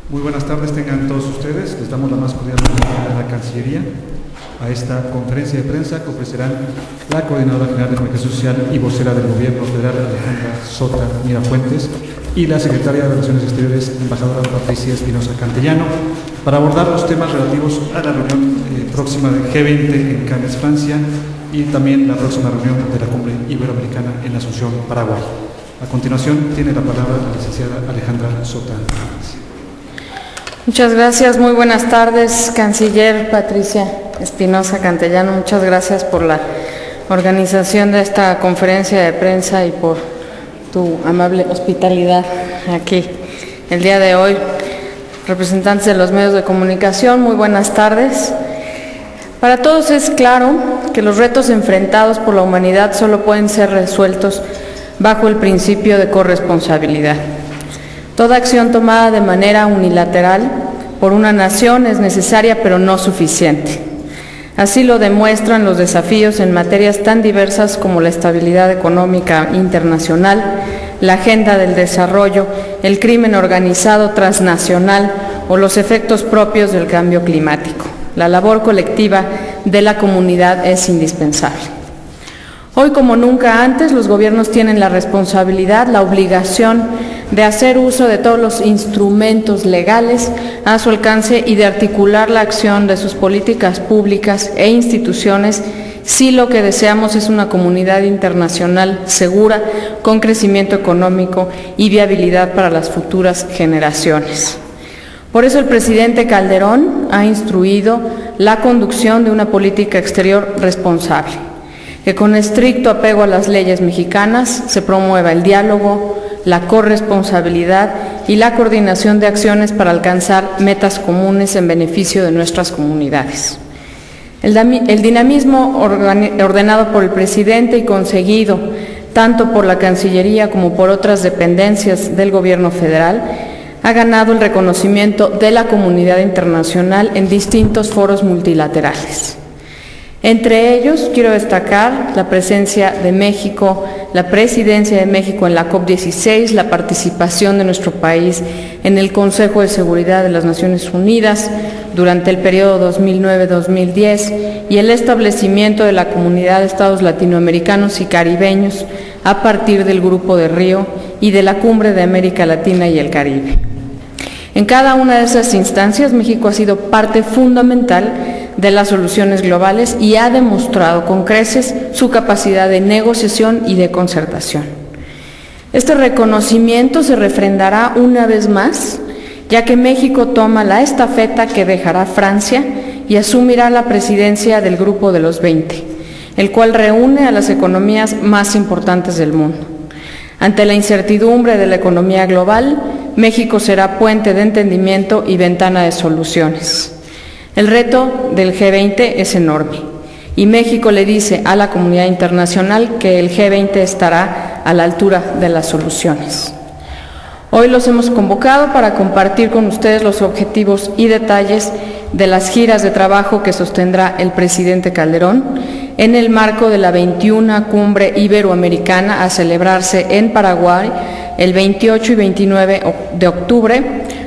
Muy buenas tardes tengan todos ustedes. Les damos la más cordial bienvenida a la Cancillería a esta conferencia de prensa que ofrecerán la Coordinadora General de Comunicación Social y vocera del Gobierno Federal, Alejandra Sota Mirafuentes, y la Secretaria de Relaciones Exteriores, embajadora Patricia Espinosa Cantellano, para abordar los temas relativos a la reunión próxima del G20 en Cannes, Francia, y también la próxima reunión de la Cumbre Iberoamericana en Asunción, Paraguay. A continuación tiene la palabra la licenciada Alejandra Sota. Muchas gracias, muy buenas tardes, Canciller Patricia Espinosa Cantellano. Muchas gracias por la organización de esta conferencia de prensa y por tu amable hospitalidad aquí el día de hoy. Representantes de los medios de comunicación, muy buenas tardes. Para todos es claro que los retos enfrentados por la humanidad solo pueden ser resueltos bajo el principio de corresponsabilidad. Toda acción tomada de manera unilateral por una nación es necesaria pero no suficiente. Así lo demuestran los desafíos en materias tan diversas como la estabilidad económica internacional, la agenda del desarrollo, el crimen organizado transnacional o los efectos propios del cambio climático. La labor colectiva de la comunidad es indispensable. Hoy, como nunca antes, los gobiernos tienen la responsabilidad, la obligación de hacer uso de todos los instrumentos legales a su alcance y de articular la acción de sus políticas públicas e instituciones si lo que deseamos es una comunidad internacional segura, con crecimiento económico y viabilidad para las futuras generaciones. Por eso el presidente Calderón ha instruido la conducción de una política exterior responsable, que con estricto apego a las leyes mexicanas se promueva el diálogo, la corresponsabilidad y la coordinación de acciones para alcanzar metas comunes en beneficio de nuestras comunidades. El dinamismo ordenado por el presidente y conseguido tanto por la Cancillería como por otras dependencias del Gobierno federal ha ganado el reconocimiento de la comunidad internacional en distintos foros multilaterales. Entre ellos, quiero destacar la presencia de México, la presidencia de México en la COP16, la participación de nuestro país en el Consejo de Seguridad de las Naciones Unidas durante el periodo 2009-2010 y el establecimiento de la Comunidad de Estados Latinoamericanos y Caribeños a partir del Grupo de Río y de la Cumbre de América Latina y el Caribe. En cada una de esas instancias, México ha sido parte fundamental de las soluciones globales y ha demostrado con creces su capacidad de negociación y de concertación. Este reconocimiento se refrendará una vez más, ya que México toma la estafeta que dejará Francia y asumirá la presidencia del Grupo de los 20, el cual reúne a las economías más importantes del mundo. Ante la incertidumbre de la economía global, México será puente de entendimiento y ventana de soluciones. El reto del G20 es enorme y México le dice a la comunidad internacional que el G20 estará a la altura de las soluciones. Hoy los hemos convocado para compartir con ustedes los objetivos y detalles de las giras de trabajo que sostendrá el presidente Calderón en el marco de la 21 Cumbre Iberoamericana a celebrarse en Paraguay el 28 y 29 de octubre,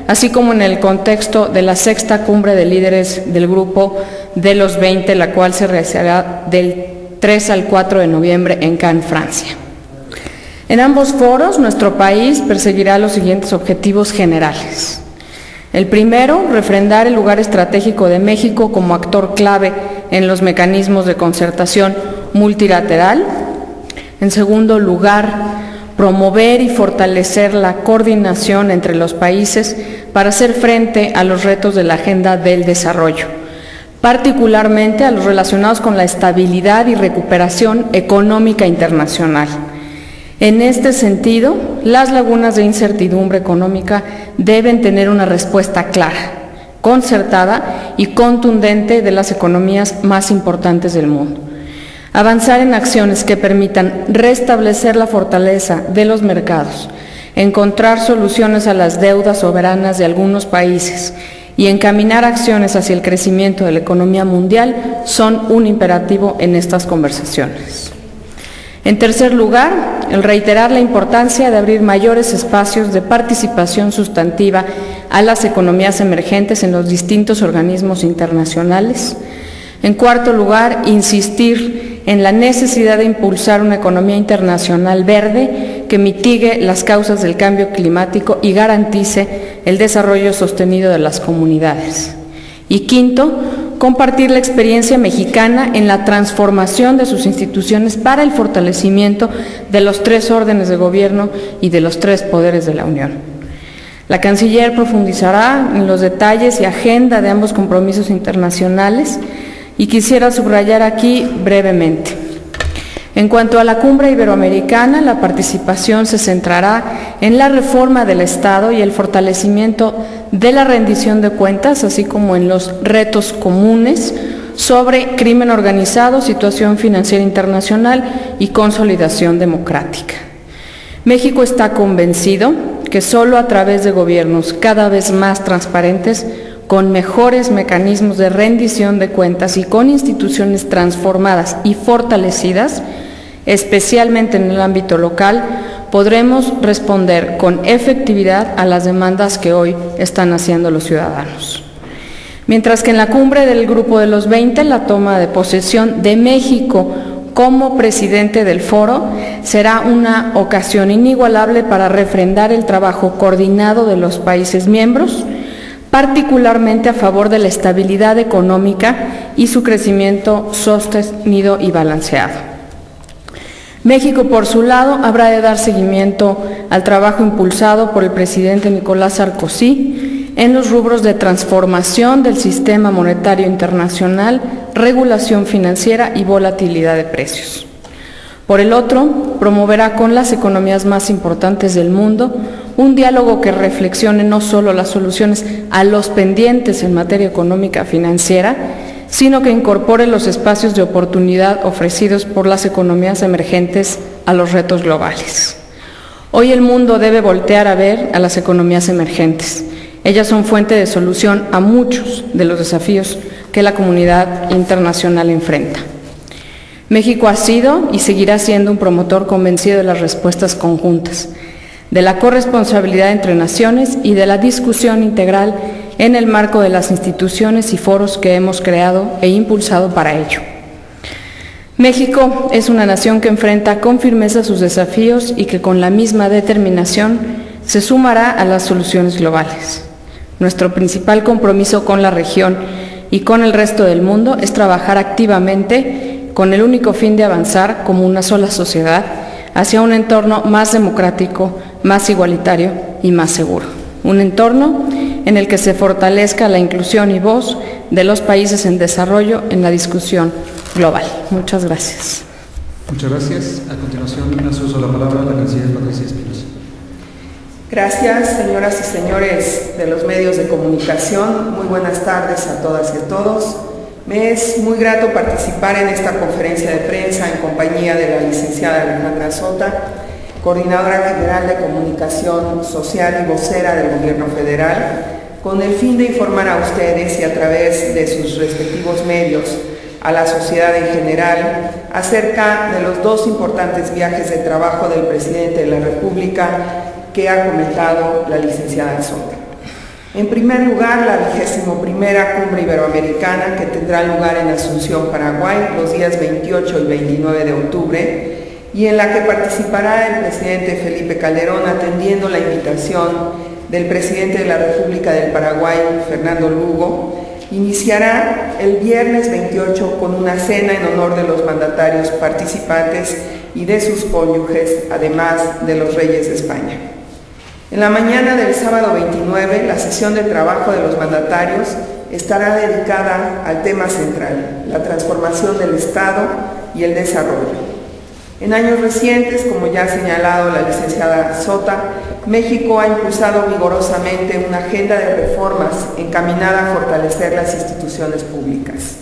así como en el contexto de la 6ª Cumbre de Líderes del Grupo de los 20, la cual se realizará del 3 al 4 de noviembre en Cannes, Francia. En ambos foros, nuestro país perseguirá los siguientes objetivos generales. El primero, refrendar el lugar estratégico de México como actor clave en los mecanismos de concertación multilateral. En segundo lugar, promover y fortalecer la coordinación entre los países para hacer frente a los retos de la agenda del desarrollo, particularmente a los relacionados con la estabilidad y recuperación económica internacional. En este sentido, las lagunas de incertidumbre económica deben tener una respuesta clara, concertada y contundente de las economías más importantes del mundo. Avanzar en acciones que permitan restablecer la fortaleza de los mercados, encontrar soluciones a las deudas soberanas de algunos países y encaminar acciones hacia el crecimiento de la economía mundial son un imperativo en estas conversaciones. En tercer lugar, el reiterar la importancia de abrir mayores espacios de participación sustantiva a las economías emergentes en los distintos organismos internacionales. En cuarto lugar, insistir en la necesidad de impulsar una economía internacional verde que mitigue las causas del cambio climático y garantice el desarrollo sostenido de las comunidades. Y quinto, compartir la experiencia mexicana en la transformación de sus instituciones para el fortalecimiento de los 3 órdenes de gobierno y de los 3 poderes de la Unión. La canciller profundizará en los detalles y agenda de ambos compromisos internacionales y quisiera subrayar aquí brevemente. En cuanto a la cumbre iberoamericana, la participación se centrará en la reforma del Estado y el fortalecimiento de la rendición de cuentas, así como en los retos comunes sobre crimen organizado, situación financiera internacional y consolidación democrática. México está convencido que solo a través de gobiernos cada vez más transparentes, con mejores mecanismos de rendición de cuentas y con instituciones transformadas y fortalecidas, especialmente en el ámbito local, podremos responder con efectividad a las demandas que hoy están haciendo los ciudadanos. Mientras que en la cumbre del Grupo de los 20, la toma de posesión de México como presidente del foro será una ocasión inigualable para refrendar el trabajo coordinado de los países miembros, particularmente a favor de la estabilidad económica y su crecimiento sostenido y balanceado. México, por su lado, habrá de dar seguimiento al trabajo impulsado por el presidente Nicolás Sarkozy en los rubros de transformación del sistema monetario internacional, regulación financiera y volatilidad de precios. Por el otro, promoverá con las economías más importantes del mundo un diálogo que reflexione no solo las soluciones a los pendientes en materia económica financiera, sino que incorpore los espacios de oportunidad ofrecidos por las economías emergentes a los retos globales. Hoy el mundo debe voltear a ver a las economías emergentes. Ellas son fuente de solución a muchos de los desafíos que la comunidad internacional enfrenta. México ha sido y seguirá siendo un promotor convencido de las respuestas conjuntas, de la corresponsabilidad entre naciones y de la discusión integral en el marco de las instituciones y foros que hemos creado e impulsado para ello. México es una nación que enfrenta con firmeza sus desafíos y que con la misma determinación se sumará a las soluciones globales. Nuestro principal compromiso con la región y con el resto del mundo es trabajar activamente con el único fin de avanzar como una sola sociedad hacia un entorno más democrático, más igualitario y más seguro. Un entorno en el que se fortalezca la inclusión y voz de los países en desarrollo en la discusión global. Muchas gracias. Muchas gracias. A continuación, hace uso de la palabra la canciller Patricia Espinosa. Gracias, señoras y señores de los medios de comunicación. Muy buenas tardes a todas y a todos. Me es muy grato participar en esta conferencia de prensa en compañía de la licenciada Alejandra Sota, Coordinadora General de Comunicación Social y vocera del Gobierno Federal, con el fin de informar a ustedes y a través de sus respectivos medios a la sociedad en general acerca de los 2 importantes viajes de trabajo del presidente de la República que ha comentado la licenciada Sota. En primer lugar, la 21ª Cumbre Iberoamericana, que tendrá lugar en Asunción, Paraguay, los días 28 y 29 de octubre, y en la que participará el presidente Felipe Calderón, atendiendo la invitación del presidente de la República del Paraguay, Fernando Lugo, iniciará el viernes 28 con una cena en honor de los mandatarios participantes y de sus cónyuges, además de los reyes de España. En la mañana del sábado 29, la sesión de trabajo de los mandatarios estará dedicada al tema central, la transformación del Estado y el desarrollo. En años recientes, como ya ha señalado la licenciada Sota, México ha impulsado vigorosamente una agenda de reformas encaminada a fortalecer las instituciones públicas.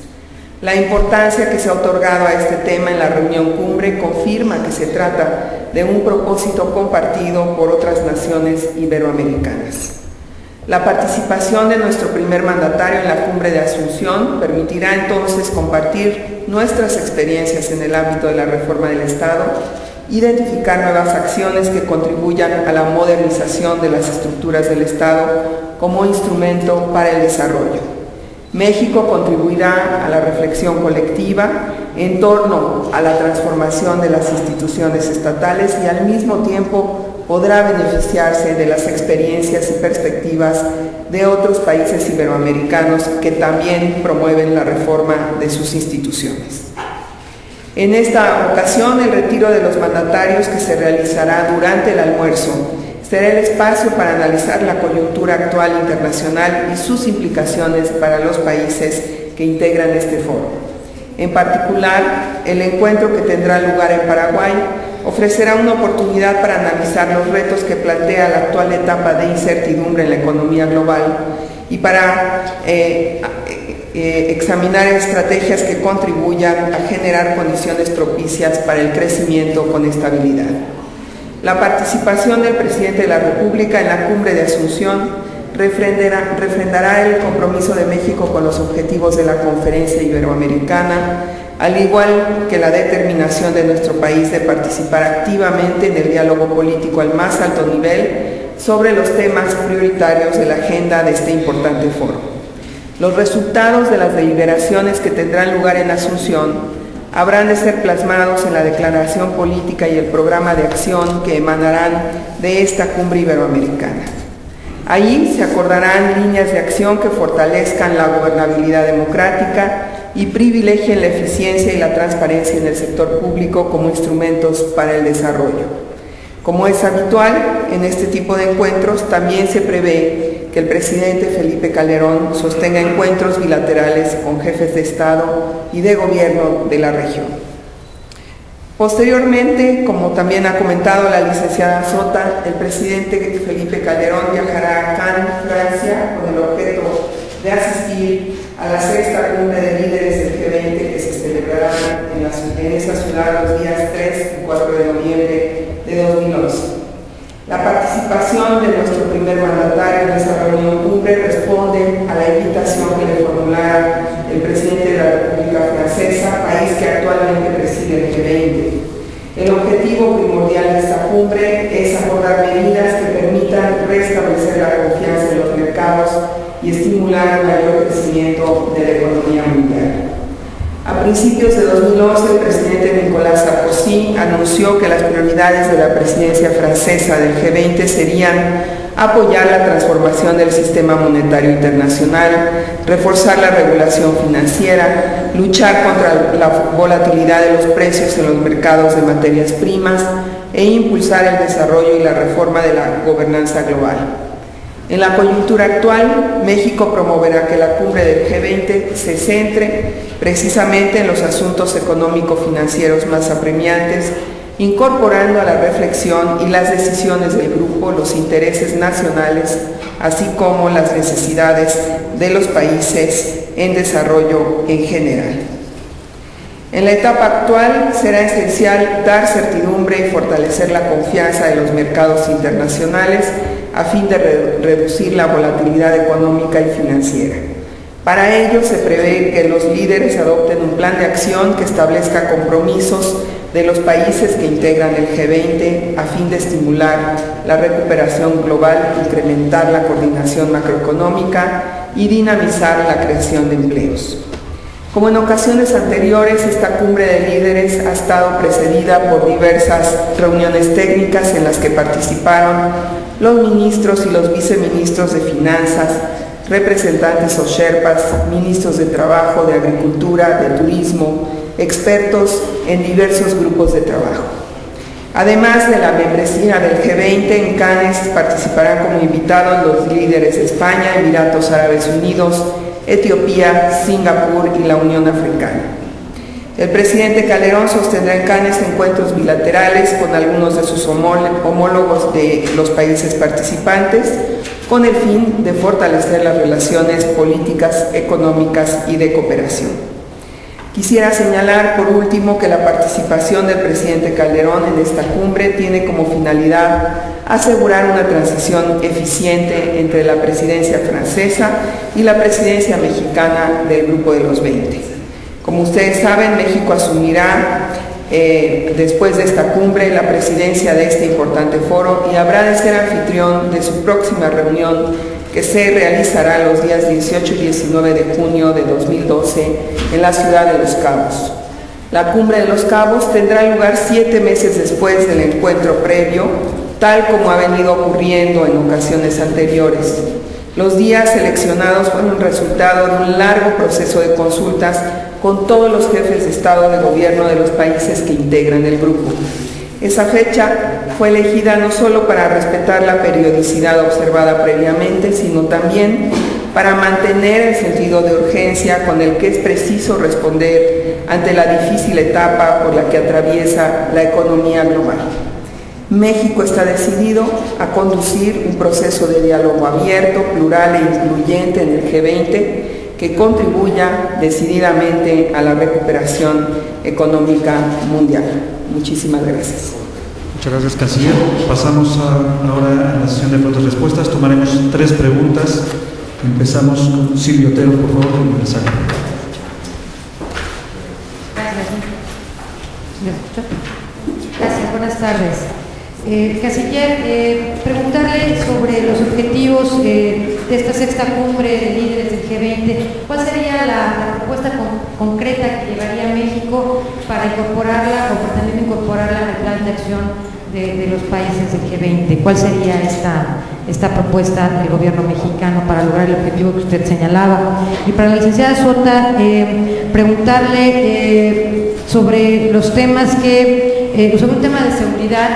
La importancia que se ha otorgado a este tema en la reunión cumbre confirma que se trata de un propósito compartido por otras naciones iberoamericanas. La participación de nuestro primer mandatario en la cumbre de Asunción permitirá entonces compartir nuestras experiencias en el ámbito de la reforma del Estado, identificar nuevas acciones que contribuyan a la modernización de las estructuras del Estado, como instrumento para el desarrollo. México contribuirá a la reflexión colectiva en torno a la transformación de las instituciones estatales y al mismo tiempo podrá beneficiarse de las experiencias y perspectivas de otros países iberoamericanos que también promueven la reforma de sus instituciones. En esta ocasión, el retiro de los mandatarios que se realizará durante el almuerzo será el espacio para analizar la coyuntura actual internacional y sus implicaciones para los países que integran este foro. En particular, el encuentro que tendrá lugar en Paraguay ofrecerá una oportunidad para analizar los retos que plantea la actual etapa de incertidumbre en la economía global y para examinar estrategias que contribuyan a generar condiciones propicias para el crecimiento con estabilidad. La participación del presidente de la República en la cumbre de Asunción refrendará el compromiso de México con los objetivos de la Conferencia Iberoamericana, al igual que la determinación de nuestro país de participar activamente en el diálogo político al más alto nivel sobre los temas prioritarios de la agenda de este importante foro. Los resultados de las deliberaciones que tendrán lugar en Asunción habrán de ser plasmados en la declaración política y el programa de acción que emanarán de esta cumbre iberoamericana. Ahí se acordarán líneas de acción que fortalezcan la gobernabilidad democrática y privilegien la eficiencia y la transparencia en el sector público como instrumentos para el desarrollo. Como es habitual en este tipo de encuentros, también se prevé que el presidente Felipe Calderón sostenga encuentros bilaterales con jefes de Estado y de gobierno de la región. Posteriormente, como también ha comentado la licenciada Sota, el presidente Felipe Calderón viajará a Cannes, Francia, con el objeto de asistir a la sexta cumbre de líderes del G20 que se celebrará en esa ciudad los días 3 y 4 de noviembre de 2011. La participación de nuestro primer mandatario en esa reunión cumbre responde a la invitación que le formulara el presidente de la República Francesa, país que actualmente preside el G20. El objetivo primordial de esta cumbre es abordar medidas que permitan restablecer la confianza en los mercados y estimular el mayor crecimiento de la economía mundial. A principios de 2011, el presidente Nicolas Sarkozy anunció que las prioridades de la presidencia francesa del G20 serían apoyar la transformación del sistema monetario internacional, reforzar la regulación financiera, luchar contra la volatilidad de los precios en los mercados de materias primas e impulsar el desarrollo y la reforma de la gobernanza global. En la coyuntura actual, México promoverá que la cumbre del G20 se centre precisamente en los asuntos económico-financieros más apremiantes, incorporando a la reflexión y las decisiones del grupo los intereses nacionales, así como las necesidades de los países en desarrollo en general. En la etapa actual será esencial dar certidumbre y fortalecer la confianza de los mercados internacionales a fin de reducir la volatilidad económica y financiera. Para ello se prevé que los líderes adopten un plan de acción que establezca compromisos de los países que integran el G20 a fin de estimular la recuperación global, incrementar la coordinación macroeconómica y dinamizar la creación de empleos. Como en ocasiones anteriores, esta cumbre de líderes ha estado precedida por diversas reuniones técnicas en las que participaron los ministros y los viceministros de Finanzas, representantes o sherpas, ministros de Trabajo, de Agricultura, de Turismo, expertos en diversos grupos de trabajo. Además de la membresía del G20, en Cannes participarán como invitados los líderes de España, Emiratos Árabes Unidos, Etiopía, Singapur y la Unión Africana. El presidente Calderón sostendrá en Cannes encuentros bilaterales con algunos de sus homólogos de los países participantes, con el fin de fortalecer las relaciones políticas, económicas y de cooperación. Quisiera señalar, por último, que la participación del presidente Calderón en esta cumbre tiene como finalidad asegurar una transición eficiente entre la presidencia francesa y la presidencia mexicana del Grupo de los 20. Como ustedes saben, México asumirá después de esta cumbre la presidencia de este importante foro y habrá de ser anfitrión de su próxima reunión que se realizará los días 18 y 19 de junio de 2012 en la ciudad de Los Cabos. La Cumbre de Los Cabos tendrá lugar 7 meses después del encuentro previo, tal como ha venido ocurriendo en ocasiones anteriores. Los días seleccionados fueron resultado de un largo proceso de consultas con todos los jefes de Estado de Gobierno de los países que integran el grupo. Esa fecha fue elegida no solo para respetar la periodicidad observada previamente, sino también para mantener el sentido de urgencia con el que es preciso responder ante la difícil etapa por la que atraviesa la economía global. México está decidido a conducir un proceso de diálogo abierto, plural e incluyente en el G20 que contribuya decididamente a la recuperación económica mundial. Muchísimas gracias. Muchas gracias, canciller. Pasamos ahora a la sesión de preguntas y respuestas. Tomaremos 3 preguntas. Empezamos con Silvio Otero, por favor, con el saco. Gracias, buenas tardes. Canciller, preguntarle sobre los objetivos de esta 6ª cumbre de líderes del G20. ¿Cuál sería la propuesta concreta que llevaría México para incorporarla o pretender incorporarla al plan de acción de los países del G20? ¿Cuál sería esta propuesta del gobierno mexicano para lograr el objetivo que usted señalaba? Y para la licenciada Sota, preguntarle sobre los temas sobre un tema de seguridad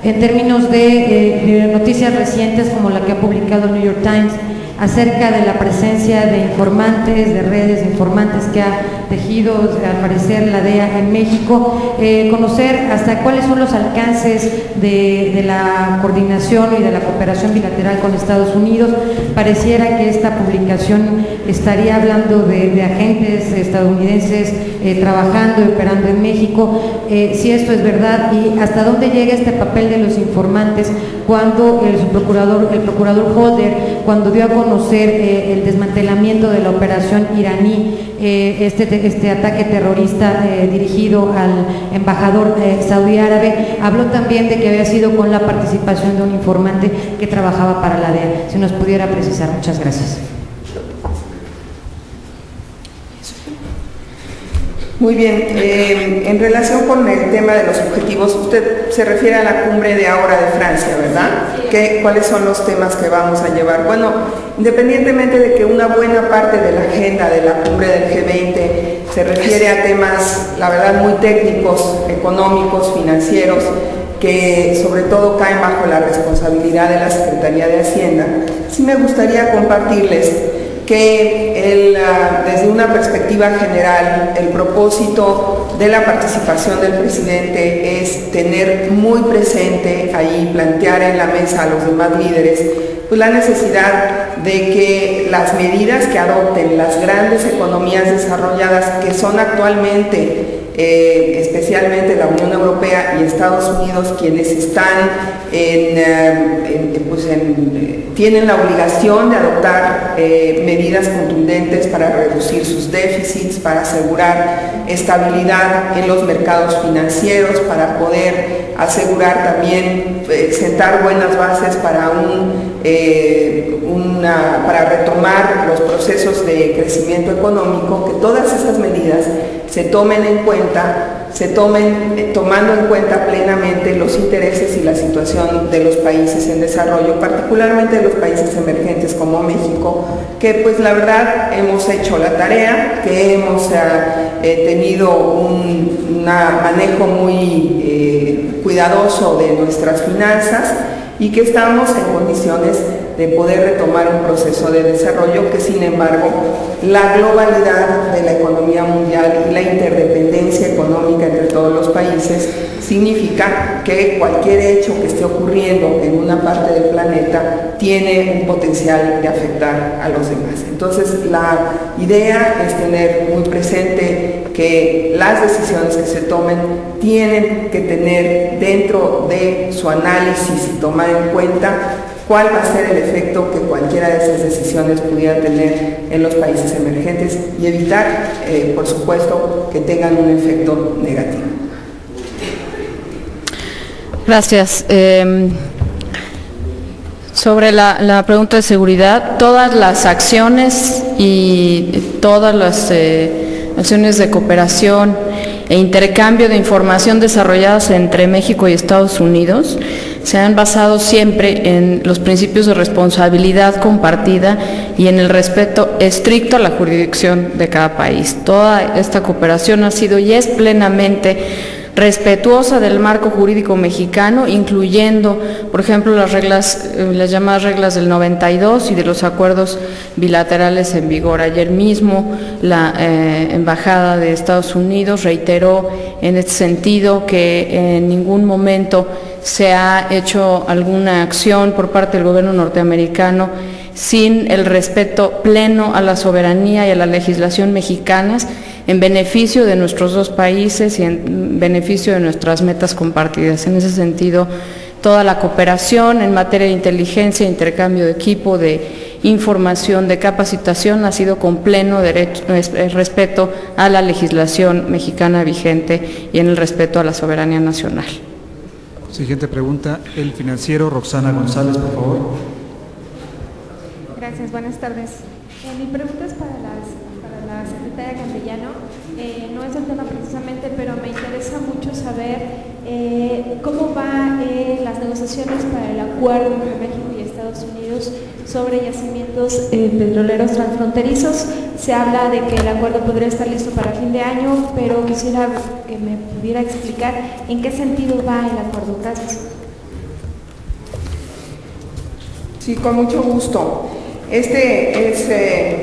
en términos de noticias recientes como la que ha publicado el New York Times acerca de la presencia de informantes, de redes de informantes que ha tejido, al parecer, la DEA en México, conocer hasta cuáles son los alcances de la coordinación y de la cooperación bilateral con Estados Unidos. Pareciera que esta publicación estaría hablando de agentes estadounidenses trabajando y operando en México, si esto es verdad, y hasta dónde llega este papel de los informantes cuando el procurador Holder, cuando dio a conocer el desmantelamiento de la operación iraní, este ataque terrorista dirigido al embajador saudí árabe, habló también de que había sido con la participación de un informante que trabajaba para la DEA. Si nos pudiera precisar. Muchas gracias. Muy bien, en relación con el tema de los objetivos, usted se refiere a la cumbre de ahora de Francia, ¿verdad? ¿Cuáles son los temas que vamos a llevar? Bueno, independientemente de que una buena parte de la agenda de la cumbre del G20 se refiere a temas, la verdad, muy técnicos, económicos, financieros, que sobre todo caen bajo la responsabilidad de la Secretaría de Hacienda, sí me gustaría compartirles que desde una perspectiva general, el propósito de la participación del presidente es tener muy presente ahí, plantear en la mesa a los demás líderes, pues la necesidad de que las medidas que adopten las grandes economías desarrolladas que son actualmente especialmente la Unión Europea y Estados Unidos, quienes están tienen la obligación de adoptar medidas contundentes para reducir sus déficits, para asegurar estabilidad en los mercados financieros, para poder asegurar también, sentar buenas bases para para retomar los procesos de crecimiento económico, que todas esas medidas se tomen en cuenta, tomando en cuenta plenamente los intereses y la situación de los países en desarrollo, particularmente de los países emergentes como México, que pues la verdad hemos hecho la tarea, que hemos tenido un manejo muy cuidadoso de nuestras finanzas y que estamos en condiciones de poder retomar un proceso de desarrollo que, sin embargo, la globalidad de la economía mundial y la interdependencia económica entre todos los países significa que cualquier hecho que esté ocurriendo en una parte del planeta tiene un potencial de afectar a los demás. Entonces, la idea es tener muy presente que las decisiones que se tomen tienen que tener dentro de su análisis y tomar en cuenta cuál va a ser el efecto que cualquiera de esas decisiones pudiera tener en los países emergentes y evitar, por supuesto, que tengan un efecto negativo. Gracias. Sobre la pregunta de seguridad, todas las acciones y todas las acciones de cooperación e intercambio de información desarrolladas entre México y Estados Unidos se han basado siempre en los principios de responsabilidad compartida y en el respeto estricto a la jurisdicción de cada país. Toda esta cooperación ha sido y es plenamente respetuosa del marco jurídico mexicano, incluyendo, por ejemplo, las llamadas reglas del 92 y de los acuerdos bilaterales en vigor. Ayer mismo la Embajada de Estados Unidos reiteró en este sentido que en ningún momento se ha hecho alguna acción por parte del gobierno norteamericano sin el respeto pleno a la soberanía y a la legislación mexicanas, en beneficio de nuestros dos países y en beneficio de nuestras metas compartidas. En ese sentido, toda la cooperación en materia de inteligencia, intercambio de equipo, de información, de capacitación, ha sido con pleno respeto a la legislación mexicana vigente y en el respeto a la soberanía nacional. Siguiente pregunta, el financiero Roxana González, por favor. Gracias, buenas tardes. Mi pregunta es para la secretaria Cantellano. No es el tema precisamente, pero me interesa mucho saber cómo van las negociaciones para el acuerdo entre México y Estados Unidos sobre yacimientos petroleros transfronterizos. Se habla de que el acuerdo podría estar listo para fin de año, pero quisiera que me pudiera explicar en qué sentido va el acuerdo. Gracias. Sí, con mucho gusto. Este es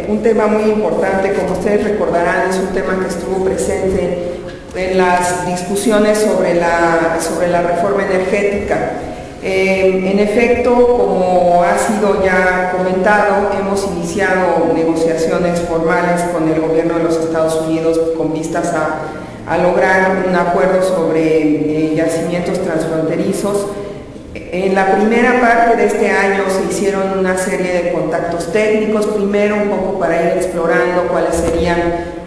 un tema muy importante, como ustedes recordarán, es un tema que estuvo presente en las discusiones sobre la reforma energética. En efecto, como ha sido ya comentado, hemos iniciado negociaciones formales con el gobierno de los Estados Unidos con vistas a lograr un acuerdo sobre yacimientos transfronterizos. En la primera parte de este año se hicieron una serie de contactos técnicos, primero un poco para ir explorando cuáles serían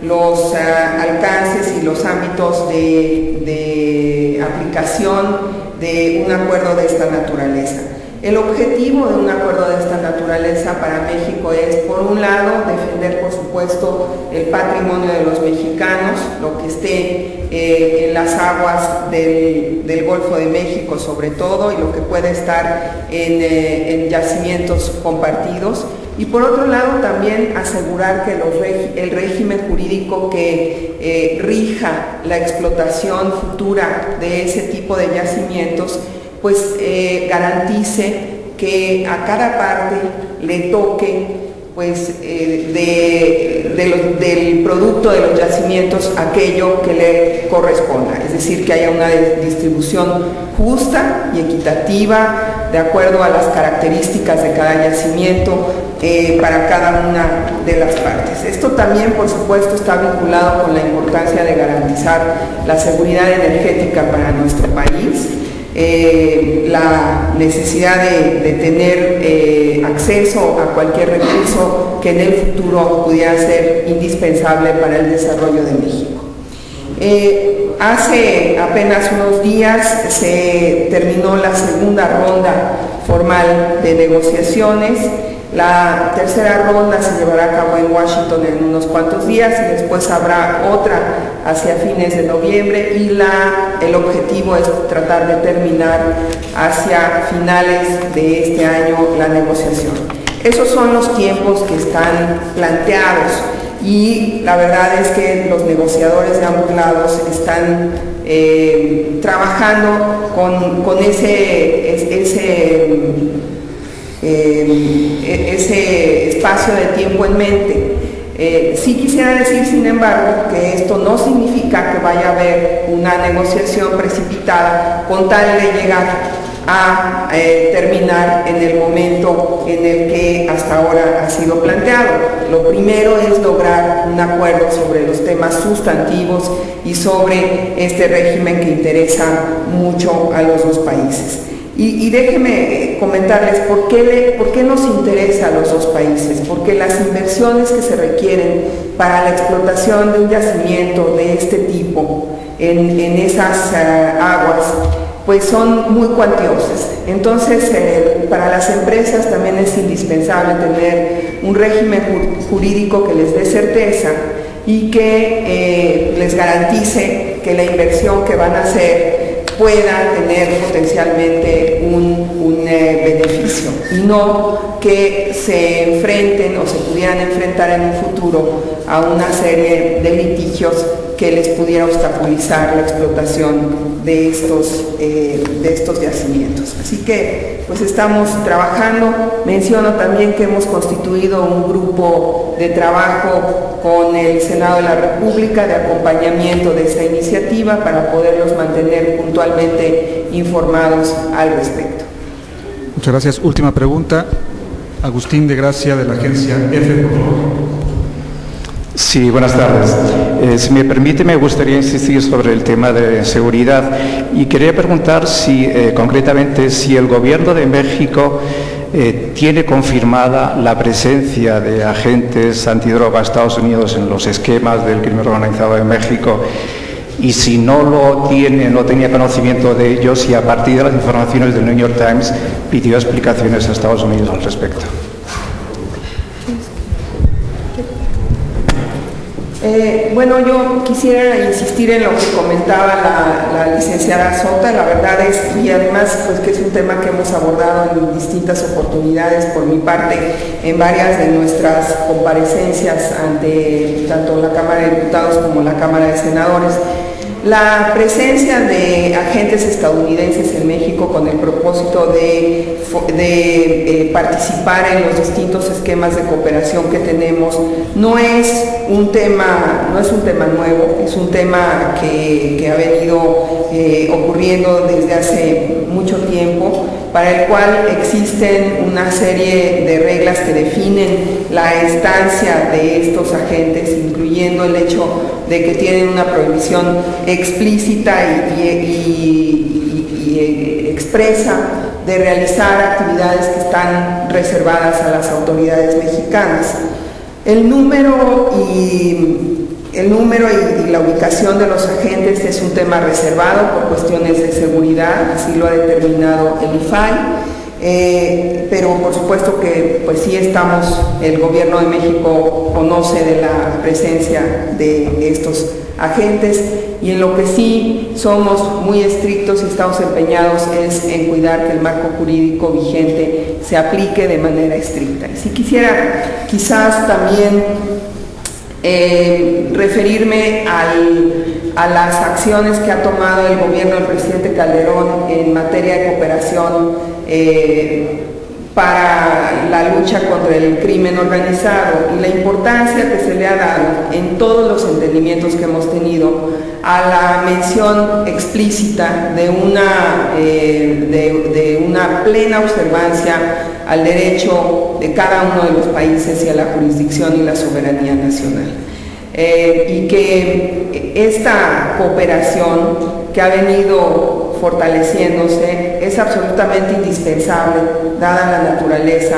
los alcances y los ámbitos de aplicación de un acuerdo de esta naturaleza. El objetivo de un acuerdo de esta naturaleza para México es, por un lado, defender, por supuesto, el patrimonio de los mexicanos, lo que esté en las aguas del Golfo de México sobre todo, y lo que puede estar en yacimientos compartidos. Y por otro lado, también asegurar que el régimen jurídico que rija la explotación futura de ese tipo de yacimientos pues garantice que a cada parte le toque pues del producto de los yacimientos aquello que le corresponda, es decir, que haya una distribución justa y equitativa de acuerdo a las características de cada yacimiento para cada una de las partes. Esto también, por supuesto, está vinculado con la importancia de garantizar la seguridad energética para nuestro país, la necesidad de tener acceso a cualquier recurso que en el futuro pudiera ser indispensable para el desarrollo de México. Hace apenas unos días se terminó la segunda ronda formal de negociaciones. La tercera ronda se llevará a cabo en Washington en unos cuantos días y después habrá otra hacia fines de noviembre, y el objetivo es tratar de terminar hacia finales de este año la negociación. Esos son los tiempos que están planteados y la verdad es que los negociadores de ambos lados están trabajando con ese espacio de tiempo en mente. Sí quisiera decir, sin embargo, que esto no significa que vaya a haber una negociación precipitada con tal de llegar a terminar en el momento en el que hasta ahora ha sido planteado. Lo primero es lograr un acuerdo sobre los temas sustantivos y sobre este régimen que interesa mucho a los dos países. Y déjenme comentarles por qué nos interesa a los dos países, porque las inversiones que se requieren para la explotación de un yacimiento de este tipo en esas aguas, pues son muy cuantiosas. Entonces, para las empresas también es indispensable tener un régimen jurídico que les dé certeza y que les garantice que la inversión que van a hacer pueda tener potencialmente un beneficio, y no que se enfrenten o se pudieran enfrentar en un futuro a una serie de litigios que les pudiera obstaculizar la explotación de estos yacimientos. Así que pues estamos trabajando. Menciono también que hemos constituido un grupo de trabajo con el Senado de la República de acompañamiento de esta iniciativa para poderlos mantener puntualmente informados al respecto. Muchas gracias. Última pregunta. Agustín de Gracia, de la agencia EFE, por favor. Sí, buenas tardes. Si me permite, me gustaría insistir sobre el tema de seguridad y quería preguntar si, concretamente, si el Gobierno de México tiene confirmada la presencia de agentes antidroga de Estados Unidos en los esquemas del crimen organizado de México, y si no lo tiene, no tenía conocimiento de ellos, y a partir de las informaciones del New York Times pidió explicaciones a Estados Unidos al respecto. Bueno, yo quisiera insistir en lo que comentaba la licenciada Sota. La verdad es, y además pues que es un tema que hemos abordado en distintas oportunidades por mi parte en varias de nuestras comparecencias ante tanto la Cámara de Diputados como la Cámara de Senadores. La presencia de agentes estadounidenses en México con el propósito de participar en los distintos esquemas de cooperación que tenemos no es un tema nuevo, es un tema que ha venido ocurriendo desde hace mucho tiempo, para el cual existen una serie de reglas que definen la estancia de estos agentes, incluyendo el hecho de que tienen una prohibición explícita y expresa de realizar actividades que están reservadas a las autoridades mexicanas. El número y la ubicación de los agentes es un tema reservado por cuestiones de seguridad, así lo ha determinado el IFAI. Pero por supuesto que pues sí el Gobierno de México conoce de la presencia de estos agentes, y en lo que sí somos muy estrictos y estamos empeñados es en cuidar que el marco jurídico vigente se aplique de manera estricta. Y si quisiera quizás también referirme a las acciones que ha tomado el gobierno del presidente Calderón en materia de cooperación para la lucha contra el crimen organizado, y la importancia que se le ha dado en todos los entendimientos que hemos tenido a la mención explícita de una plena observancia al derecho de cada uno de los países y a la jurisdicción y la soberanía nacional. Y que esta cooperación que ha venido fortaleciéndose es absolutamente indispensable dada la naturaleza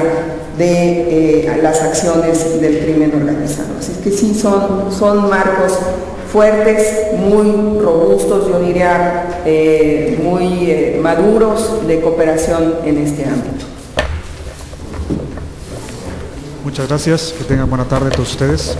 de las acciones del crimen organizado. Así que sí, son marcos fuertes, muy robustos, yo diría muy maduros de cooperación en este ámbito. Muchas gracias, que tengan buena tarde todos ustedes.